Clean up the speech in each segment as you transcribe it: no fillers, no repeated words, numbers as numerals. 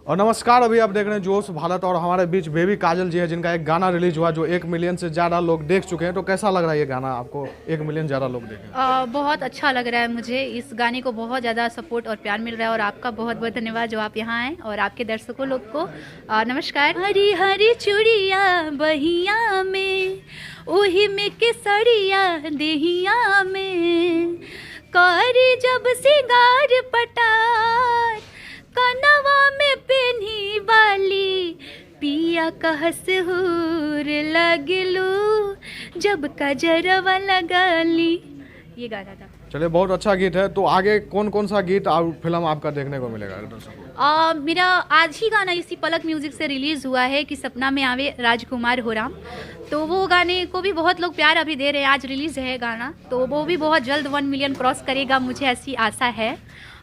और नमस्कार, अभी आप देख रहे हैं जोश भारत और हमारे बीच बेबी काजल जी है जिनका एक गाना रिलीज हुआ जो 1 मिलियन से ज़्यादा लोग देख चुके हैं। तो कैसा लग रहा है ये गाना आपको? 1 मिलियन ज़्यादा लोग देखें। बहुत अच्छा लग रहा है मुझे। इस गाने को बहुत ज़्यादा सपोर्ट और प्यार मिल रहा है और आपका बहुत बहुत धन्यवाद जो आप यहाँ आए और आपके दर्शकों लोग को नमस्कार। हरी हरी चूड़िया बहिया में ओही में केसरिया देहिया में करी जब सिंगार पटार कनवा में पेन्ही वाली पिया कहस हूर लगलू जब कजरवा लगाली। ये गाना था। चलिए, बहुत अच्छा गीत है। तो आगे कौन कौन सा गीत और फिल्म आपका देखने को मिलेगा दर्शकों? मेरा आज ही गाना इसी पलक म्यूजिक से रिलीज़ हुआ है कि सपना में आवे राजकुमार हो राम। तो वो गाने को भी बहुत लोग प्यार अभी दे रहे हैं। आज रिलीज़ है गाना, तो वो भी बहुत जल्द 1 मिलियन क्रॉस करेगा, मुझे ऐसी आशा है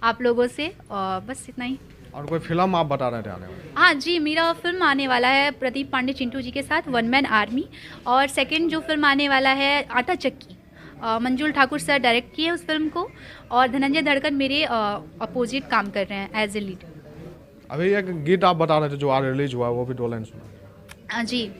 आप लोगों से। और बस इतना ही। और कोई फिल्म आप बता रहे थे आने वाली? हाँ जी, मेरा फिल्म आने वाला है प्रदीप पांडे चिंटू जी के साथ, वन मैन आर्मी। और सेकंड जो फिल्म आने वाला है आटा चक्की, मंजुल ठाकुर सर डायरेक्ट किए उस फिल्म को और धनंजय धड़कन मेरे अपोजिट काम कर रहे हैं एज ए लीड। अभी एक गीत आप बता रहे थे जो आज रिलीज हुआ है, वो भी 2 लाइन सुना। हाँ जी।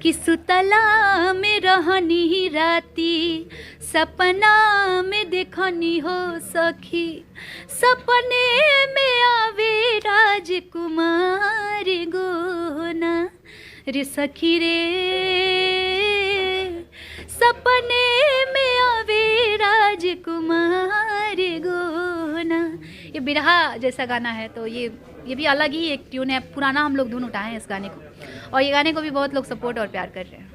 कि सुतला में रहनी राती सपना में देखनी हो सखी सपने में आवे राजकुमार गोना रे सखी रे सपने में आवे राजकुमार गोना। ये बिरहा जैसा गाना है, तो ये भी अलग ही एक ट्यून है। पुराना हम लोग धुन उठाए हैं इस गाने को और ये गाने को भी बहुत लोग सपोर्ट और प्यार कर रहे हैं।